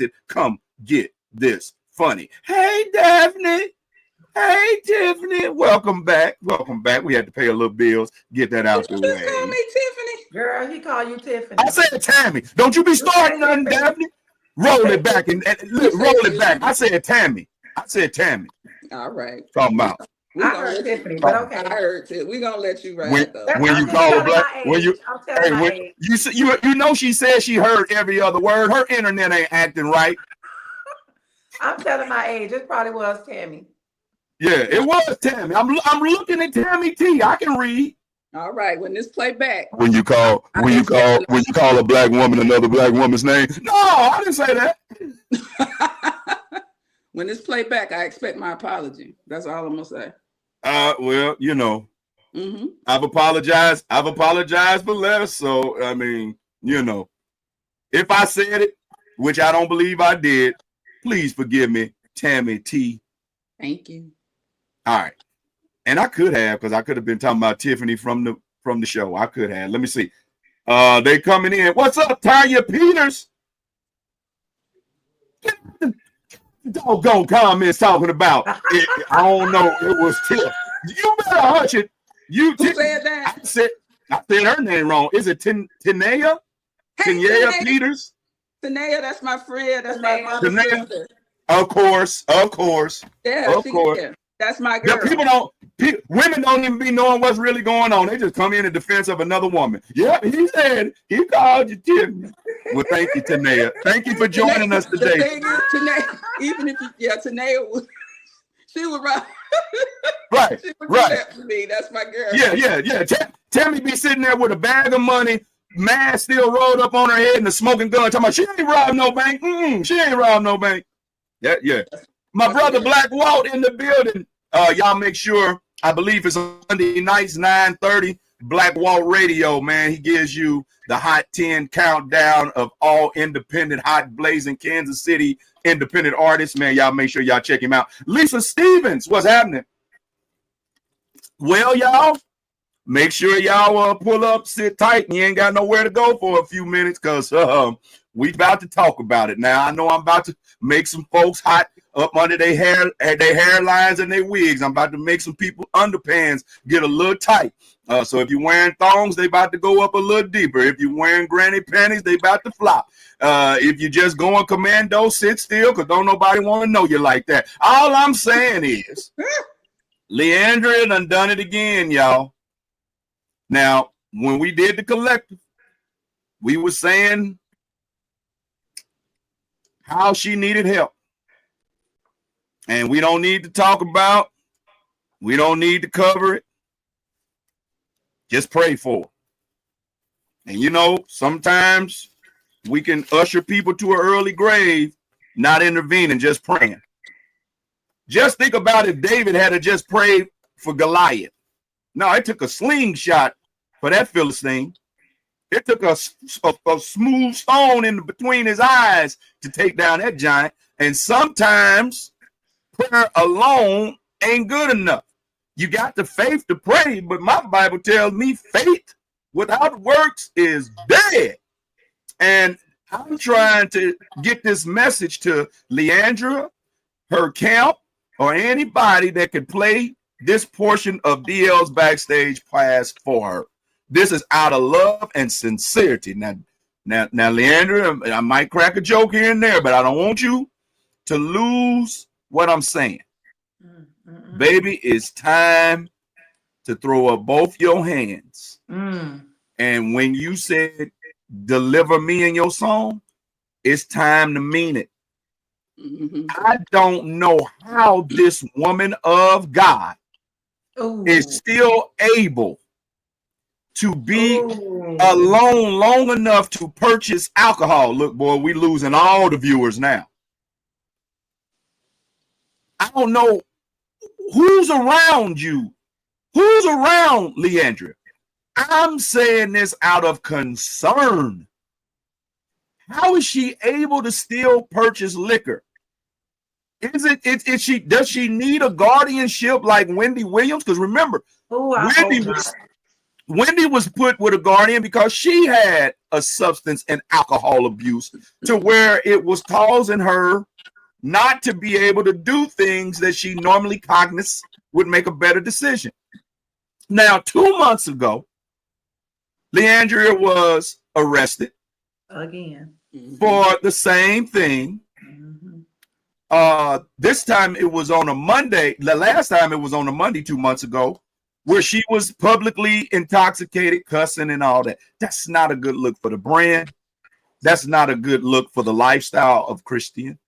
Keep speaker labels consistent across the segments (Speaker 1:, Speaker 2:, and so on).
Speaker 1: it. Come get this funny. Hey, Daphne. Hey, Tiffany. Welcome back. Welcome back. We had to pay a little bills. Get that out the way.
Speaker 2: Just call me Tiffany.
Speaker 3: Girl, he called you Tiffany.
Speaker 1: I said Tammy. Don't you be starting nothing, Daphne. Roll it back and look, roll it back. I said Tammy. I said Tammy.
Speaker 2: All right.
Speaker 1: Talking about.
Speaker 3: I heard Tiffany, but okay.
Speaker 2: I heard it. We're gonna let you ride though.
Speaker 1: When you call her black, when you know she said she heard every other word. Her internet ain't acting right.
Speaker 3: I'm telling my age. It probably was Tammy.
Speaker 1: Yeah, it was Tammy. I'm looking at Tammy T. I can read.
Speaker 2: All right, when this play back.
Speaker 1: When you call a black woman another black woman's name. No, I didn't say that.
Speaker 2: When this play back, I expect my apology. That's all I'm gonna say.
Speaker 1: Well, you know, I've apologized for less. So I mean, you know, if I said it, which I don't believe I did, please forgive me, Tammy T.
Speaker 2: Thank you.
Speaker 1: All right. And I could have, because I could have been talking about Tiffany from the show. I could have. Let me see. They coming in. What's up, Tanya Peters? Doggone comments talking about it. I don't know. It was Tiff. You better hush it. Who
Speaker 2: said that?
Speaker 1: I said her name wrong. Is it Tanea? Tanea Peters?
Speaker 2: Tanea, that's my friend. That's my mother's sister.
Speaker 1: Of course.
Speaker 2: Yeah, of course. Yeah. That's my girl.
Speaker 1: Yeah, women don't even be knowing what's really going on. They just come in defense of another woman. Yep, he said he called you Tiffany. Well, thank you, Tanea. Thank you for joining us today.
Speaker 2: The thing is, Tanea, even if Tanea she was right.
Speaker 1: Right.
Speaker 2: She would do that for me. That's my girl.
Speaker 1: Yeah. Tammy be sitting there with a bag of money, mask still rolled up on her head, and a smoking gun. Talking about she ain't robbed no bank. She ain't robbed no bank. Yeah. My brother Black Walt in the building. Y'all make sure, I believe it's Sunday nights, 9:30, Black Walt Radio, man. He gives you the Hot 10 countdown of all independent, hot blazing Kansas City independent artists. Man, y'all make sure y'all check him out. Lisa Stevens, what's happening? Well, y'all, make sure y'all pull up, sit tight, and you ain't got nowhere to go for a few minutes, because we about to talk about it. Now, I know I'm about to make some folks hot up under their hairlines and their wigs. I'm about to make some people underpants get a little tight. So if you're wearing thongs, they about to go up a little deeper. If you're wearing granny panties, they about to flop. If you're just going commando, sit still, because don't nobody want to know you like that. All I'm saying is, L'eAndria done it again, y'all. Now, when we did the collective, we were saying how she needed help. And we don't need to talk about, we don't need to cover it. Just pray for it. And you know, sometimes we can usher people to an early grave, not intervening, just praying. Just think about if David had to just pray for Goliath. No, it took a slingshot for that Philistine. It took a smooth stone in between his eyes to take down that giant. And sometimes prayer alone ain't good enough. You got the faith to pray, but my Bible tells me faith without works is dead. And I'm trying to get this message to L'eAndria, her camp, or anybody that could play this portion of DL's backstage pass for her. This is out of love and sincerity. Now, L'eAndria, I might crack a joke here and there, but I don't want you to lose what I'm saying. Baby, it's time to throw up both your hands. And when you said, deliver me in your song, it's time to mean it. I don't know how this woman of God is still able to be alone long enough to purchase alcohol. Look, boy, we losing all the viewers now. I don't know who's around you. Who's around L'eAndria? I'm saying this out of concern. How is she able to still purchase liquor? Does she need a guardianship like Wendy Williams? Because remember, Wendy was put with a guardian because she had a substance and alcohol abuse to where it was causing her not to be able to do things that she normally cognizant would make a better decision. Now, 2 months ago, L'eAndria was arrested
Speaker 3: Again.
Speaker 1: for the same thing. This time it was on a Monday. The last time it was on a Monday 2 months ago, where she was publicly intoxicated, cussing and all that. That's not a good look for the brand. That's not a good look for the lifestyle of Christian.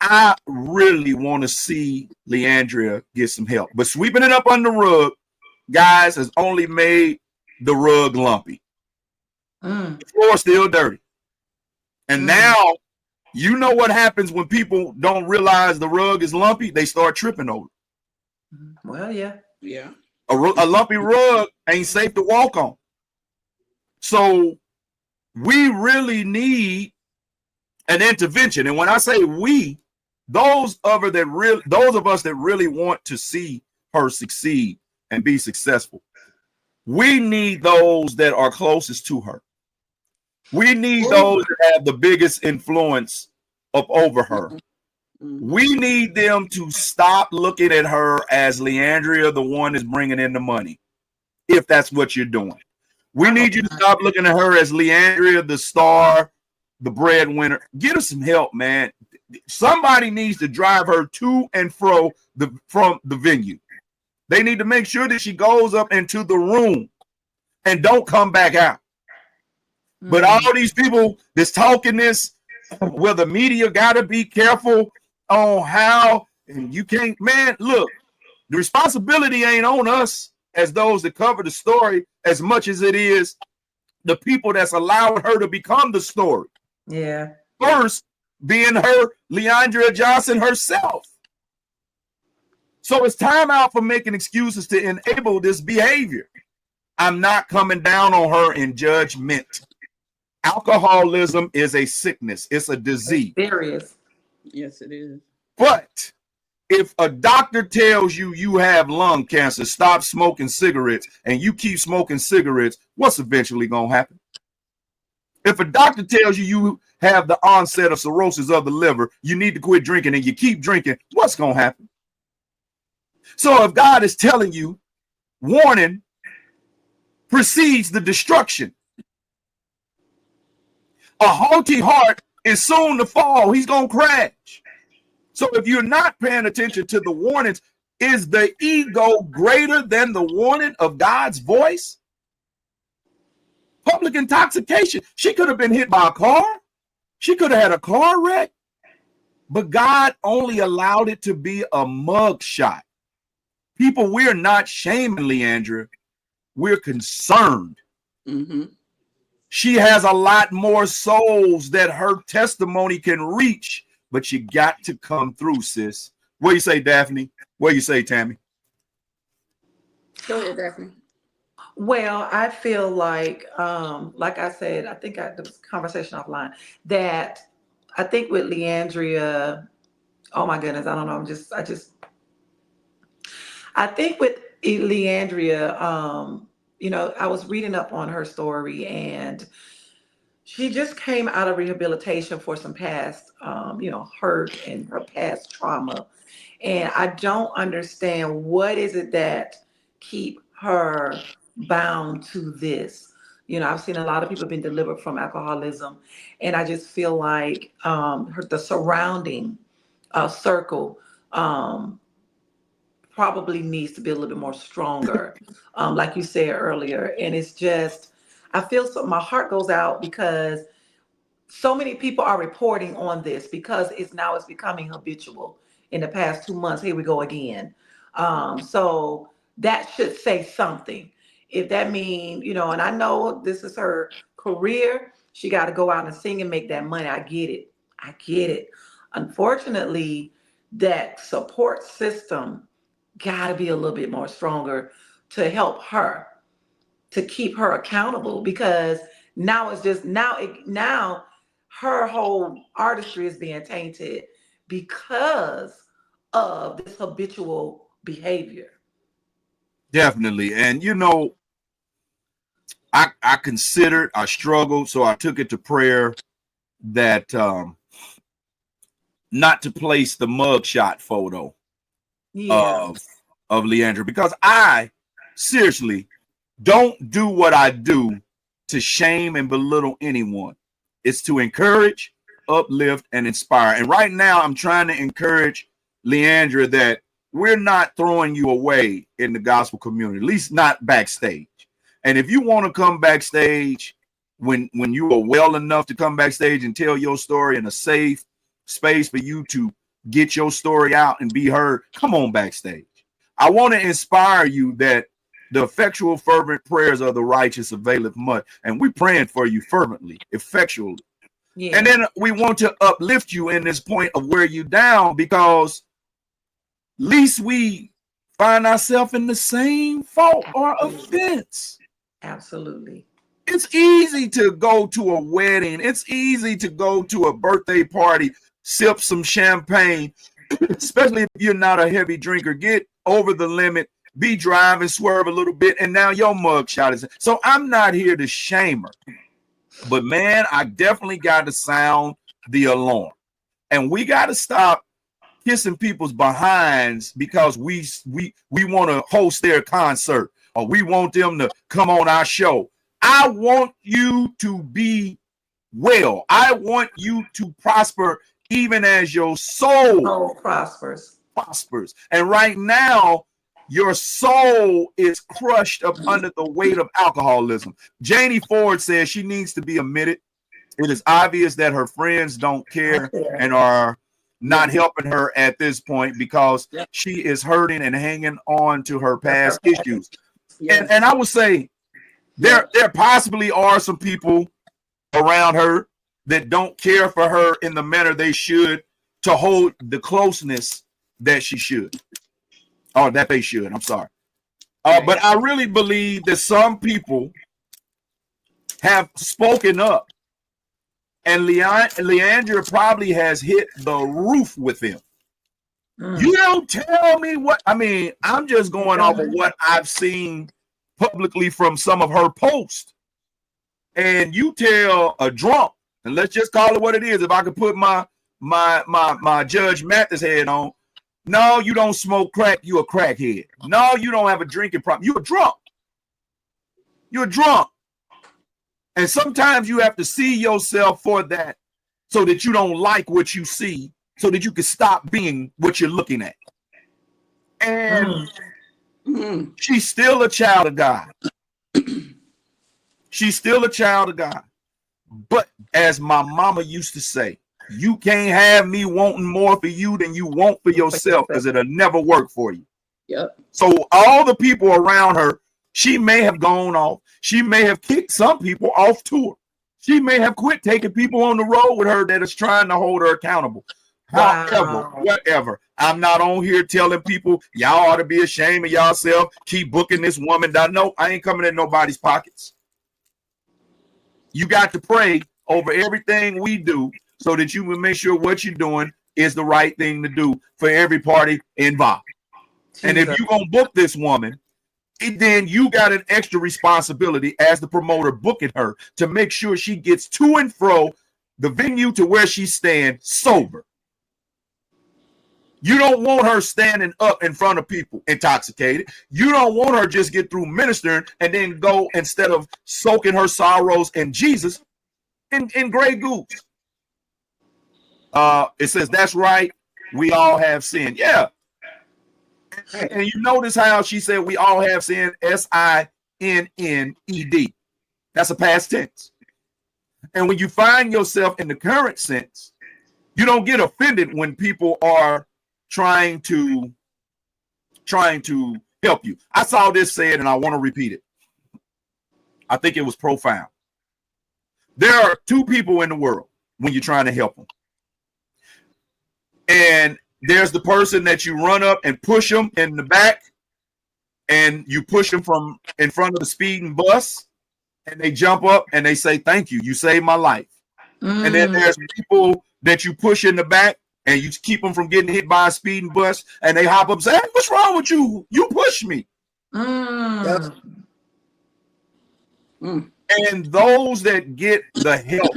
Speaker 1: I really want to see L'eAndria get some help. But sweeping it up on the rug, guys, has only made the rug lumpy. The floor is still dirty. And now, you know what happens when people don't realize the rug is lumpy? They start tripping over it.
Speaker 3: Well, yeah.
Speaker 2: Yeah.
Speaker 1: A lumpy rug ain't safe to walk on. So we really need an intervention. And when I say we, those of us that really want to see her succeed and be successful, we need those that are closest to her. We need those that have the biggest influence over her. We need them to stop looking at her as L'eAndria, the one that's bringing in the money, if that's what you're doing. We need you to stop looking at her as L'eAndria, the star, the breadwinner. Get her some help, man. Somebody needs to drive her to and from the venue. They need to make sure that she goes up into the room and don't come back out. But all these people that's talking this, well, the media got to be careful on how, and you can't, man, look, the responsibility ain't on us as those that cover the story as much as it is the people that's allowing her to become the story.
Speaker 3: Yeah.
Speaker 1: First, being her, L'eAndria Johnson herself. So it's time out for making excuses to enable this behavior. I'm not coming down on her in judgment. Alcoholism is a sickness. It's a disease.
Speaker 3: It's serious.
Speaker 2: Yes, it is.
Speaker 1: But if a doctor tells you you have lung cancer, stop smoking cigarettes, and you keep smoking cigarettes, what's eventually going to happen? If a doctor tells you you have the onset of cirrhosis of the liver, you need to quit drinking, and you keep drinking, what's going to happen? So if God is telling you, warning precedes the destruction. A haughty heart is soon to fall. He's going to crash. So if you're not paying attention to the warnings, is the ego greater than the warning of God's voice? Public intoxication. She could have been hit by a car. She could have had a car wreck. But God only allowed it to be a mug shot. People, we're not shaming L'eAndria. We're concerned. She has a lot more souls that her testimony can reach, but you got to come through, sis. What do you say, Daphne? What do you say, Tammy?
Speaker 2: Go ahead, Daphne.
Speaker 3: Well, I feel like I said, I think there was a conversation offline that I think with L'eAndria, oh my goodness, I don't know. I think with L'eAndria, I was reading up on her story, and she just came out of rehabilitation for some past, hurt and her past trauma. And I don't understand what is it that keep her bound to this. I've seen a lot of people been delivered from alcoholism, and I just feel like the surrounding circle probably needs to be a little bit more stronger, like you said earlier. And it's just, I feel so, my heart goes out because so many people are reporting on this because it's becoming habitual. In the past 2 months, here we go again. So that should say something. If that means, and I know this is her career, she got to go out and sing and make that money. I get it. I get it. Unfortunately, that support system got to be a little bit more stronger to help her, to keep her accountable, because now it's just now her whole artistry is being tainted because of this habitual behavior.
Speaker 1: Definitely. And I considered, I struggled, so I took it to prayer that not to place the mugshot photo
Speaker 3: Yeah.
Speaker 1: of L'eAndria, because I seriously don't do what I do to shame and belittle anyone. It's to encourage, uplift, and inspire. And right now, I'm trying to encourage L'eAndria that we're not throwing you away in the gospel community, at least not backstage. And if you want to come backstage when you are well enough to come backstage and tell your story in a safe space for you to get your story out and be heard, come on backstage. I want to inspire you that the effectual fervent prayers of the righteous availeth much. And we're praying for you fervently, effectually.
Speaker 3: Yeah.
Speaker 1: And then we want to uplift you in this point of where you down, because least we find ourselves in the same fault or offense.
Speaker 3: Absolutely.
Speaker 1: It's easy to go to a wedding. It's easy to go to a birthday party, sip some champagne, especially if you're not a heavy drinker. Get over the limit, be driving, swerve a little bit, and now your mug shot is. So I'm not here to shame her. But man, I definitely got to sound the alarm. And we got to stop kissing people's behinds because we want to host their concert or we want them to come on our show. I want you to be well. I want you to prosper even as your soul
Speaker 3: prospers.
Speaker 1: And right now, your soul is crushed up under the weight of alcoholism. Janie Ford says she needs to be admitted. It is obvious that her friends don't care and are not helping her at this point because she is hurting and hanging on to her past issues. And I would say there possibly are some people around her that don't care for her in the manner they should to hold the closeness that she should. Or that they should. I'm sorry. But I really believe that some people have spoken up, and L'eAndria probably has hit the roof with him. You don't tell me what, I mean, I'm just going off of what I've seen publicly from some of her posts. And you tell a drunk, and let's just call it what it is. If I could put my Judge Mathis head on, no, you don't smoke crack, you a crackhead. No, you don't have a drinking problem. You're a drunk. You're a drunk. And sometimes you have to see yourself for that so that you don't like what you see, so that you can stop being what you're looking at. And she's still a child of God. She's still a child of God. But as my mama used to say, you can't have me wanting more for you than you want for yourself, because it'll never work for you.
Speaker 2: Yep.
Speaker 1: So all the people around her, she may have gone off. She may have kicked some people off tour. She may have quit taking people on the road with her that is trying to hold her accountable. However, whatever. I'm not on here telling people y'all ought to be ashamed of yourself. Keep booking this woman. No, I ain't coming in nobody's pockets. You got to pray over everything we do so that you will make sure what you're doing is the right thing to do for every party involved. And if you're going to book this woman, then you got an extra responsibility as the promoter booking her to make sure she gets to and fro the venue to where she's staying sober. You don't want her standing up in front of people intoxicated. You don't want her just get through ministering and then go, instead of soaking her sorrows in Jesus, in Grey Goose. It says, that's right, we all have sinned. Yeah. And you notice how she said we all have sinned, SINNED. That's a past tense. And when you find yourself in the current sense, you don't get offended when people are trying to help you. I saw this said, and I want to repeat it. I think it was profound. There are two people in the world when you're trying to help them. And there's the person that you run up and push them in the back, and you push them from in front of the speeding bus, and they jump up and they say, thank you, you saved my life. And then there's people that you push in the back and you keep them from getting hit by a speeding bus, and they hop up and say, hey, what's wrong with you? You pushed me.
Speaker 2: Mm.
Speaker 1: And those that get the help,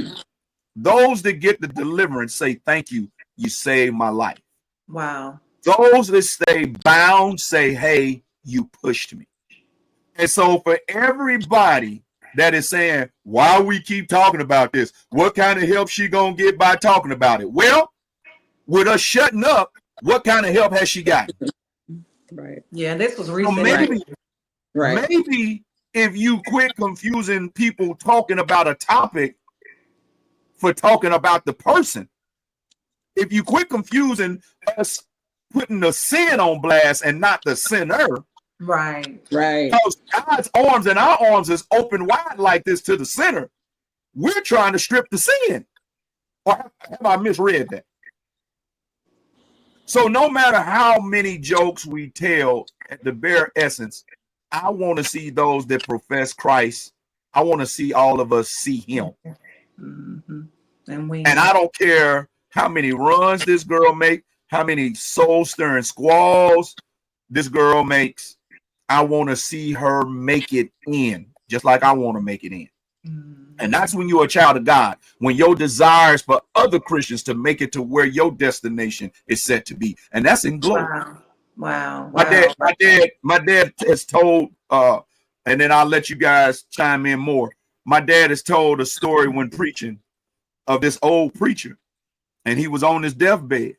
Speaker 1: those that get the deliverance say, thank you, you saved my life.
Speaker 3: Wow.
Speaker 1: Those that stay bound say, hey, you pushed me. And so for everybody that is saying, why we keep talking about this, what kind of help she gonna get by talking about it? Well, with us shutting up, what kind of help has she gotten?
Speaker 2: Right.
Speaker 3: Yeah, this was
Speaker 1: So
Speaker 3: recent.
Speaker 1: maybe if you quit confusing people talking about a topic for talking about the person, if you quit confusing us putting the sin on blast and not the sinner,
Speaker 3: Right.
Speaker 2: Right.
Speaker 1: because God's arms and our arms is open wide like this to the sinner, we're trying to strip the sin. Or have I misread that? So no matter how many jokes we tell, at the bare essence, I want to see those that profess Christ. I want to see all of us see him.
Speaker 3: Mm-hmm.
Speaker 1: And I don't care how many runs this girl makes, how many soul-stirring squalls this girl makes. I want to see her make it in, just like I want to make it in.
Speaker 3: Mm-hmm.
Speaker 1: And that's when you're a child of God, when your desires for other Christians to make it to where your destination is set to be. And that's in glory.
Speaker 3: Wow.
Speaker 1: My dad has told, and then I'll let you guys chime in more. My dad has told a story when preaching of this old preacher, and he was on his deathbed,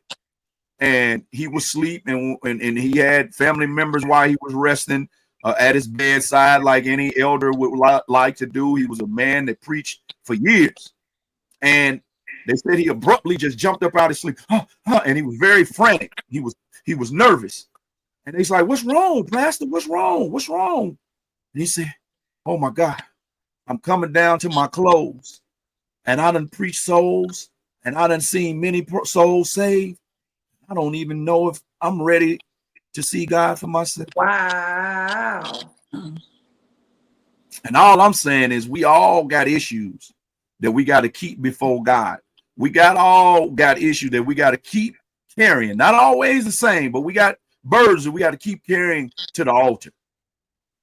Speaker 1: and he was asleep, and he had family members while he was resting at his bedside, like any elder would like to do. He was a man that preached for years, and they said he abruptly just jumped up out of sleep, and he was very frantic. He was nervous, and he's like, "What's wrong, Pastor? What's wrong? What's wrong?" And he said, "Oh my God, I'm coming down to my clothes, and I done preached souls, and I done seen many souls saved. I don't even know if I'm ready to see God for myself."
Speaker 3: Wow.
Speaker 1: And all I'm saying is we all got issues that we got to keep before God. We all got issues that we got to keep carrying. Not always the same, but we got burdens that we got to keep carrying to the altar.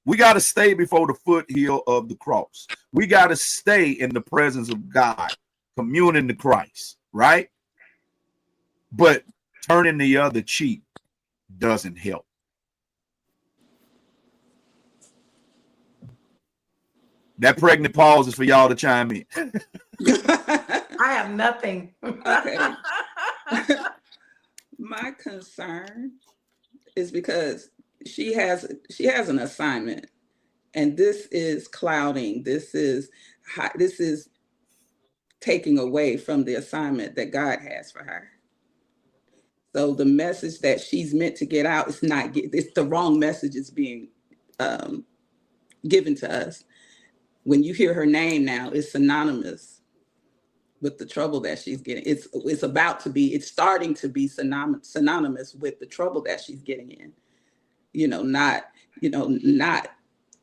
Speaker 1: We got to stay before the foothill of the cross. We got to stay in the presence of God, communing to Christ, right? But turning the other cheek doesn't help. That pregnant pause is for y'all to chime in.
Speaker 2: I
Speaker 3: have nothing.
Speaker 2: Okay. My concern is because she has an assignment, and this is clouding. This is taking away from the assignment that God has for her. So the message that she's meant to get out is it's the wrong message is being given to us. When you hear her name now, it's synonymous with the trouble that she's getting. It's starting to be synonymous with the trouble that she's getting in. Not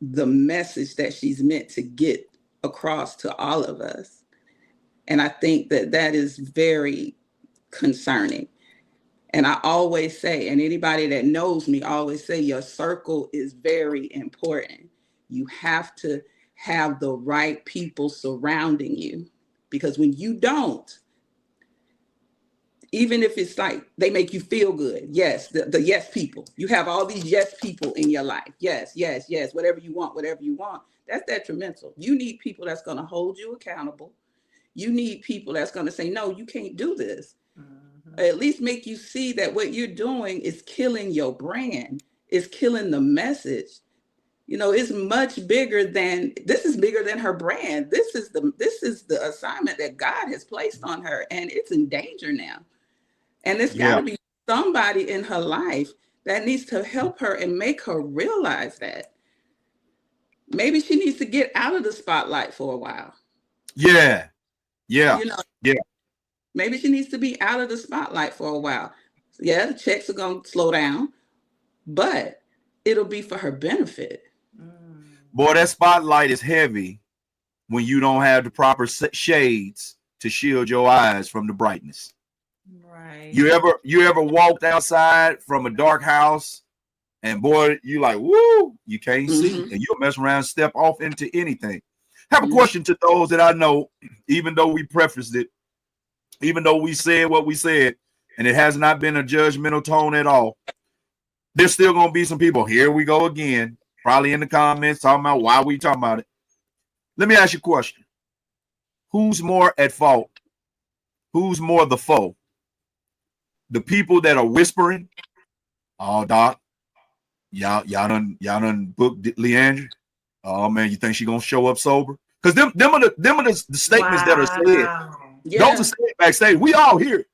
Speaker 2: the message that she's meant to get across to all of us. And I think that is very concerning. And I always say, and anybody that knows me always say, your circle is very important. You have to have the right people surrounding you, because when you don't, even if it's like they make you feel good, yes, the yes people, you have all these yes people in your life. Yes, whatever you want, that's detrimental. You need people that's going to hold you accountable. You need people that's going to say, no, you can't do this. Mm-hmm. At least make you see that what you're doing is killing your brand, is killing the message. It's much bigger than her brand. This is the assignment that God has placed on her, and it's in danger now. And it's got to be somebody in her life that needs to help her and make her realize that. Maybe she needs to get out of the spotlight for a while.
Speaker 1: Yeah.
Speaker 2: Maybe she needs to be out of the spotlight for a while. Yeah, the checks are going to slow down, but it'll be for her benefit.
Speaker 1: Boy, that spotlight is heavy when you don't have the proper shades to shield your eyes from the brightness.
Speaker 3: Right.
Speaker 1: You ever walked outside from a dark house, and boy, you like, woo, you can't see, and you'll mess around, step off into anything. Have a question to those that I know, even though we prefaced it, even though we said what we said, and it has not been a judgmental tone at all. There's still going to be some people, here we go again, probably in the comments talking about why we talking about it. Let me ask you a question. Who's more at fault? Who's more the foe? The people that are whispering, oh, Doc, y'all done booked L'eAndria. Oh man, you think she gonna show up sober? Because them are the statements that are said.
Speaker 3: Wow.
Speaker 2: Yeah.
Speaker 1: Those are said backstage. We all hear it.